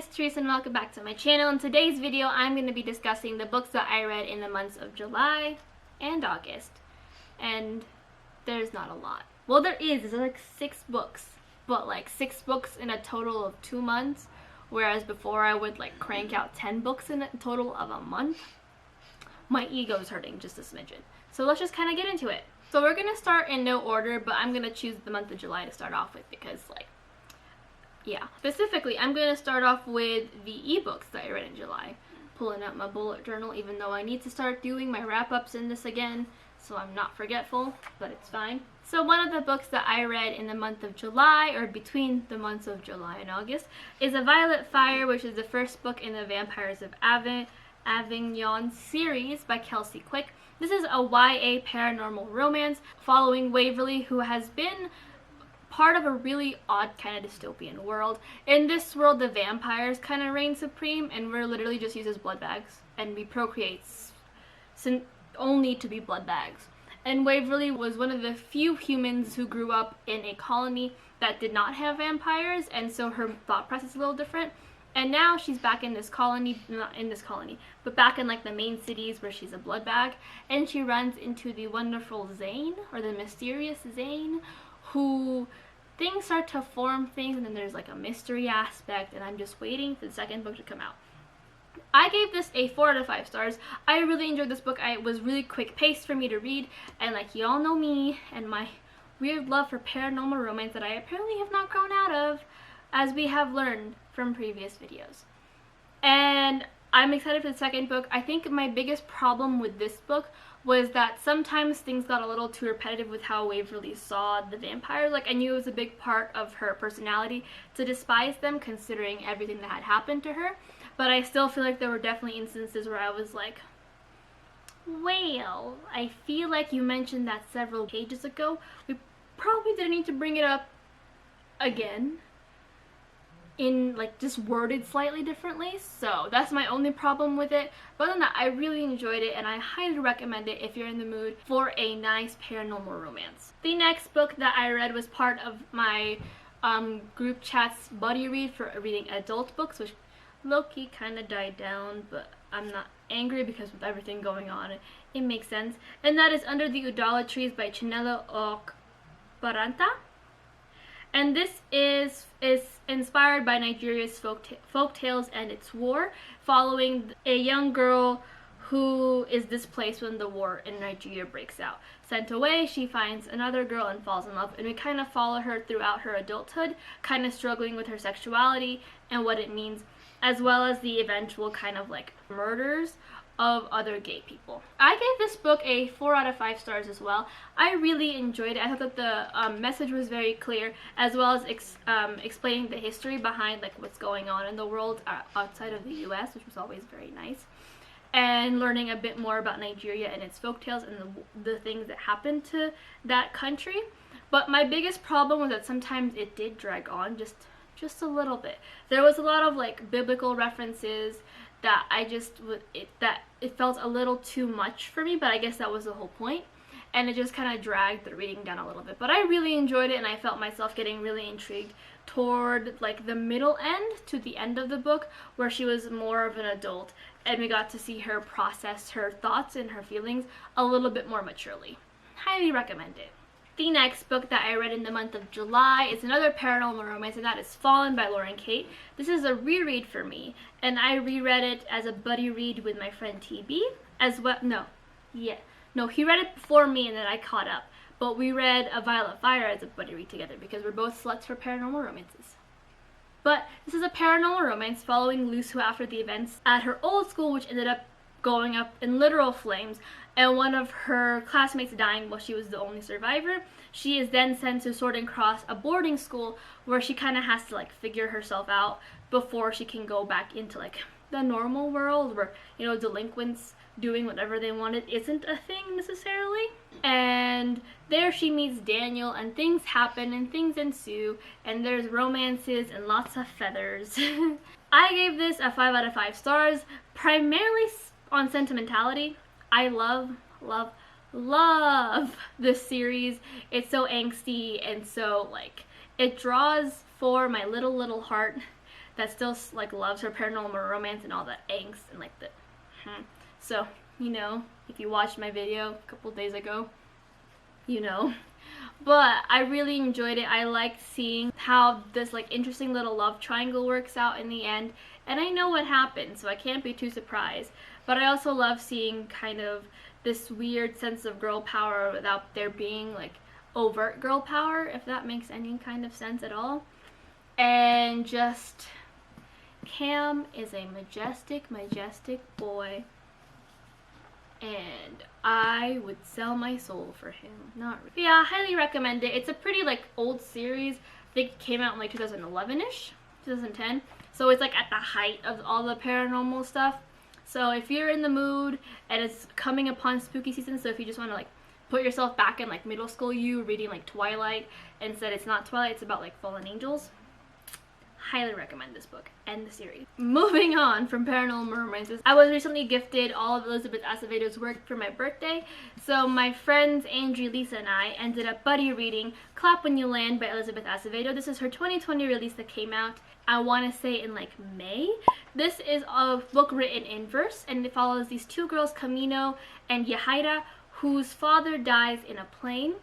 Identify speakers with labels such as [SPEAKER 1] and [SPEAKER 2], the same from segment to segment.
[SPEAKER 1] it's Teresa and welcome back to my channel. In today's video, I'm going to be discussing the books that I read in the months of July and August. And there's not a lot. Well, there's like 6 books, but like 6 books in a total of 2 months, whereas before I would like crank out 10 books in a total of a month. My ego's hurting just a smidgen. So let's just kind of get into it. So we're going to start in no order, but I'm going to choose the month of July to start off with because yeah. Specifically, I'm going to start off with the ebooks that I read in July. Pulling out my bullet journal, even though I need to start doing my wrap-ups in this again, so I'm not forgetful, but it's fine. So one of the books that I read in the month of July, or between the months of July and August, is A Violet Fire, which is the first book in the Vampires of Avignon series by Kelsey Quick. This is a YA paranormal romance following Waverly, who has been part of a really odd kind of dystopian world. In this world, the vampires kind of reign supreme, and we're literally just used as blood bags, and we procreate only to be blood bags. And Waverly was one of the few humans who grew up in a colony that did not have vampires, and so her thought process is a little different. And now she's back in this colony, not in this colony, but back in like the main cities where she's a blood bag, and she runs into the wonderful Zane, or the mysterious Zane, who things start to form things, and then there's like a mystery aspect, and I'm just waiting for the second book to come out. I gave this a 4 out of 5 stars. I really enjoyed this book. It was really quick paced for me to read, and like y'all know me and my weird love for paranormal romance that I apparently have not grown out of, as we have learned from previous videos. And I'm excited for the second book. I think my biggest problem with this book was that sometimes things got a little too repetitive with how Waverly saw the vampires. Like, I knew it was a big part of her personality to despise them, considering everything that had happened to her. But I still feel like there were definitely instances where I was like, well, I feel like you mentioned that several pages ago. We probably didn't need to bring it up again, in like just worded slightly differently. So that's my only problem with it. But other than that, I really enjoyed it, and I highly recommend it if you're in the mood for a nice paranormal romance. The next book that I read was part of my group chat's buddy read for reading adult books, which low-key kind of died down, but I'm not angry because with everything going on, it makes sense. And that is Under the Udola Trees by Chinelo Okparanta. And this is inspired by Nigeria's folk tales and its war, following a young girl who is displaced when the war in Nigeria breaks out. Sent away, she finds another girl and falls in love, and we kind of follow her throughout her adulthood, kind of struggling with her sexuality and what it means, as well as the eventual kind of like murders of other gay people. I gave this book a 4 out of 5 stars as well. I really enjoyed it. I thought that the message was very clear, as well as explaining the history behind like what's going on in the world outside of the US, which was always very nice, and learning a bit more about Nigeria and its folktales and the things that happened to that country. But my biggest problem was that sometimes it did drag on just a little bit. There was a lot of like biblical references that it felt a little too much for me, but I guess that was the whole point, and it just kind of dragged the reading down a little bit. But I really enjoyed it, and I felt myself getting really intrigued toward like the middle end to the end of the book, where she was more of an adult, and we got to see her process her thoughts and her feelings a little bit more maturely. Highly recommend it. The next book that I read in the month of July is another paranormal romance, and that is Fallen by Lauren Kate. This is a reread for me, and I reread it as a buddy read with my friend TB as well. No, he read it before me and then I caught up. But we read A Violet Fire as a buddy read together because we're both sluts for paranormal romances. But this is a paranormal romance following Luce, who after the events at her old school, which ended up going up in literal flames, and one of her classmates dying while she was the only survivor, she is then sent to Sword and Cross, a boarding school where she kind of has to like figure herself out before she can go back into like the normal world where, you know, delinquents doing whatever they wanted isn't a thing necessarily. And there she meets Daniel, and things happen and things ensue, and there's romances and lots of feathers. I gave this a 5 out of 5 stars, primarily on sentimentality. I love this series. It's so angsty, and so like it draws for my little heart that still like loves her paranormal romance and all that angst and like the so, you know, if you watched my video a couple days ago, you know. But I really enjoyed it. I liked seeing how this like interesting little love triangle works out in the end, and I know what happened, so I can't be too surprised. But I also love seeing kind of this weird sense of girl power without there being like overt girl power, if that makes any kind of sense at all. And just Cam is a majestic boy, and I would sell my soul for him. Not really. But yeah, I highly recommend it. It's a pretty like old series. I think it came out in like 2011ish, 2010. So it's like at the height of all the paranormal stuff. So if you're in the mood and it's coming upon spooky season, so if you just want to like put yourself back in like middle school you reading like Twilight, and instead it's not Twilight, it's about like fallen angels, highly recommend this book and the series. Moving on from paranormal romances, I was recently gifted all of Elizabeth Acevedo's work for my birthday. So my friends Angie, Lisa, and I ended up buddy reading Clap When You Land by Elizabeth Acevedo. This is her 2020 release that came out, I want to say, in like May. This is a book written in verse, and it follows these two girls, Camino and Yahaira, whose father dies in a plane,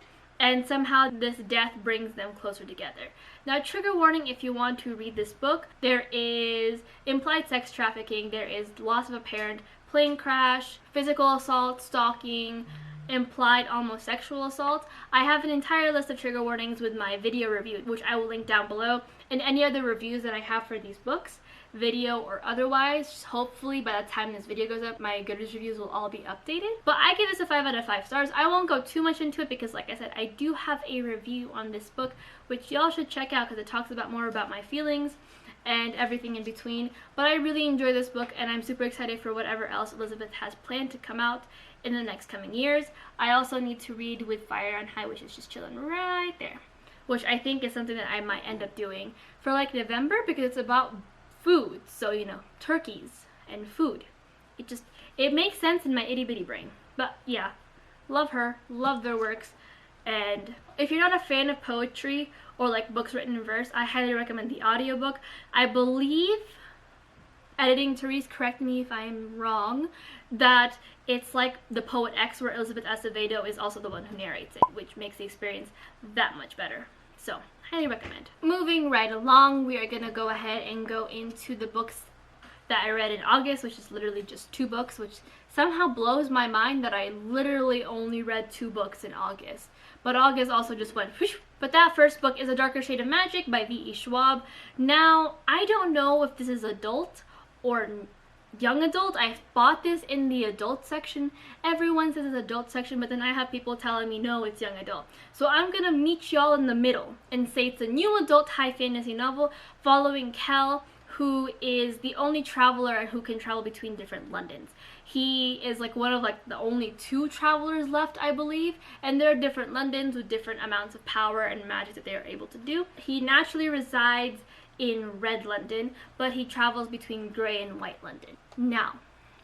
[SPEAKER 1] and somehow this death brings them closer together. Now, trigger warning if you want to read this book: there is implied sex trafficking, there is loss of a parent, plane crash, physical assault, stalking, implied almost sexual assault. I have an entire list of trigger warnings with my video review, which I will link down below, and any other reviews that I have for these books, video or otherwise. Hopefully by the time this video goes up, my Goodreads reviews will all be updated. But I give this a 5 out of 5 stars. I won't go too much into it because, like I said, I do have a review on this book, which y'all should check out because it talks about more about my feelings and everything in between. But I really enjoy this book, and I'm super excited for whatever else Elizabeth has planned to come out in the next coming years. I also need to read With Fire on High, which is just chilling right there, which I think is something that I might end up doing for like November because it's about food. So, you know, turkeys and food. It makes sense in my itty bitty brain. But yeah, love her, love their works. And if you're not a fan of poetry or like books written in verse, I highly recommend the audiobook. I believe, editing Therese, correct me if I'm wrong, that it's like The Poet X, where Elizabeth Acevedo is also the one who narrates it, which makes the experience that much better. So, highly recommend. Moving right along, we are going to go ahead and go into the books that I read in August, which is literally just 2 books, which somehow blows my mind that I literally only read 2 books in August. But August also just went whoosh. But that first book is A Darker Shade of Magic by V.E. Schwab. Now, I don't know if this is adult or young adult. I bought this in the adult section. Everyone says it's adult section, but then I have people telling me no, it's young adult. So I'm gonna meet y'all in the middle and say it's a new adult high fantasy novel following Kel, who is the only traveler who can travel between different Londons. He is like one of like the only 2 travelers left, I believe, and there are different Londons with different amounts of power and magic that they are able to do. He naturally resides in Red London, but he travels between Grey and White London. Now,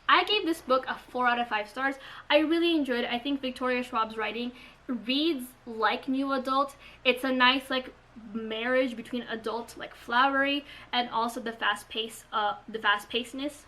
[SPEAKER 1] I gave this book a 4 out of 5 stars. I really enjoyed it. I think Victoria Schwab's writing reads like new adult. It's a nice like marriage between adult, like flowery, and also the fast-pacedness.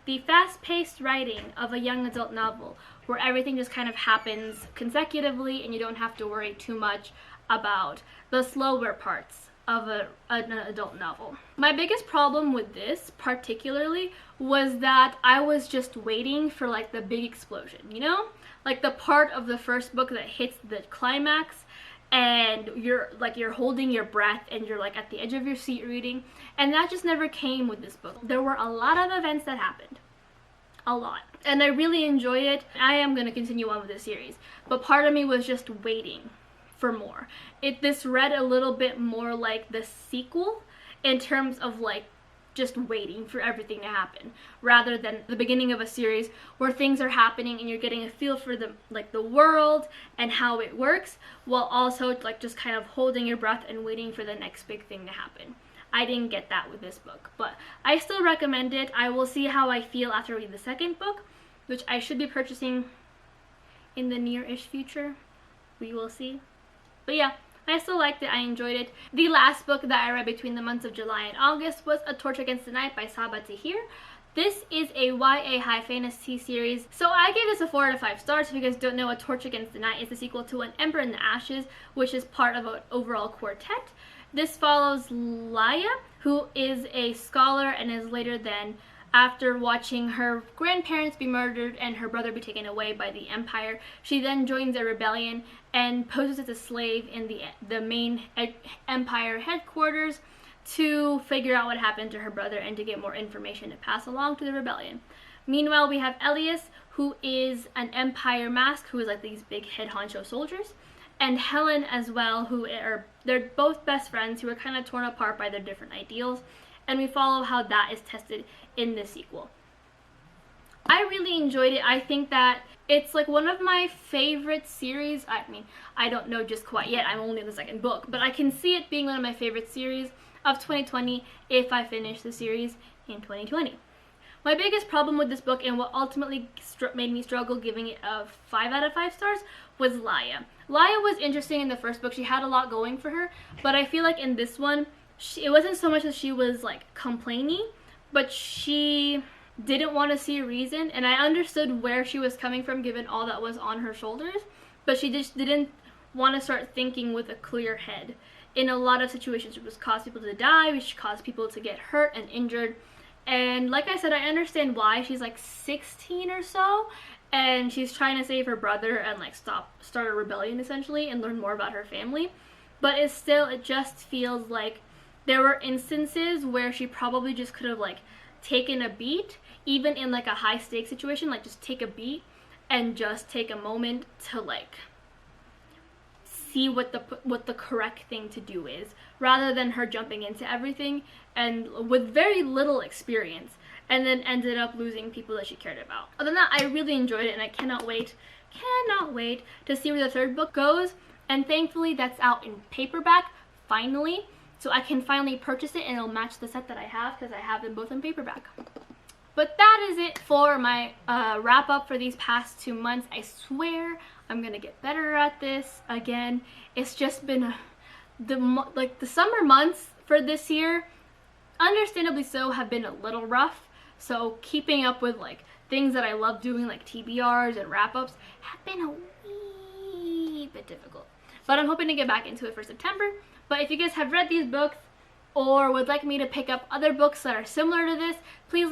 [SPEAKER 1] The fast-paced writing of a young adult novel where everything just kind of happens consecutively and you don't have to worry too much about the slower parts of an adult novel. My biggest problem with this particularly was that I was just waiting for like the big explosion, you know? Like the part of the first book that hits the climax and you're holding your breath and you're like at the edge of your seat reading, and that just never came with this book. There were a lot of events that happened. A lot. And I really enjoyed it. I am going to continue on with this series, but part of me was just waiting for more. This read a little bit more like the sequel in terms of like just waiting for everything to happen, rather than the beginning of a series where things are happening and you're getting a feel for the world and how it works, while also like just kind of holding your breath and waiting for the next big thing to happen. I didn't get that with this book, but I still recommend it. I will see how I feel after reading the second book, which I should be purchasing in the near-ish future. We will see. But yeah, I still liked it. I enjoyed it. The last book that I read between the months of July and August was A Torch Against the Night by Saba Tahir. This is a YA high fantasy series. So I gave this a 4 out of 5 stars. If you guys don't know, A Torch Against the Night is the sequel to An Ember in the Ashes, which is part of an overall quartet. This follows Laia, who is a scholar and is later then, after watching her grandparents be murdered and her brother be taken away by the Empire, she then joins a rebellion and poses as a slave in the main Empire headquarters to figure out what happened to her brother and to get more information to pass along to the rebellion. Meanwhile, we have Elias, who is an Empire mask, who is like these big head honcho soldiers, and Helen as well, they're both best friends who are kind of torn apart by their different ideals, and we follow how that is tested in the sequel. I really enjoyed it. I think that it's like one of my favorite series. I mean, I don't know just quite yet. I'm only in the second book, but I can see it being one of my favorite series of 2020 if I finish the series in 2020. My biggest problem with this book and what ultimately made me struggle giving it a 5 out of 5 stars was Laia. Laia was interesting in the first book. She had a lot going for her, but I feel like in this one, it wasn't so much that she was like complaining, but she didn't want to see a reason, and I understood where she was coming from given all that was on her shoulders, but she just didn't want to start thinking with a clear head. In a lot of situations, it would cause people to die, which caused people to get hurt and injured, and like I said, I understand why. She's like 16 or so, and she's trying to save her brother and like start a rebellion essentially and learn more about her family, but it just feels like there were instances where she probably just could have like taken a beat, even in like a high stakes situation, like just take a beat and just take a moment to like see what the correct thing to do is, rather than her jumping into everything and with very little experience, and then ended up losing people that she cared about. Other than that, I really enjoyed it, and I cannot wait to see where the third book goes, and thankfully that's out in paperback finally. So I can finally purchase it and it'll match the set that I have because I have them both in paperback. But that is it for my wrap up for these past 2 months. I swear I'm gonna get better at this again. It's just been the summer months for this year, understandably so, have been a little rough. So keeping up with like things that I love doing, like TBRs and wrap ups, have been a wee bit difficult. But I'm hoping to get back into it for September. But if you guys have read these books or would like me to pick up other books that are similar to this, please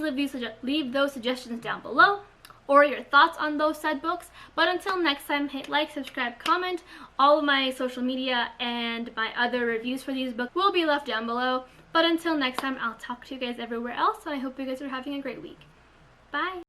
[SPEAKER 1] leave those suggestions down below, or your thoughts on those said books. But until next time, hit like, subscribe, comment. All of my social media and my other reviews for these books will be left down below. But until next time, I'll talk to you guys everywhere else, and I hope you guys are having a great week. Bye!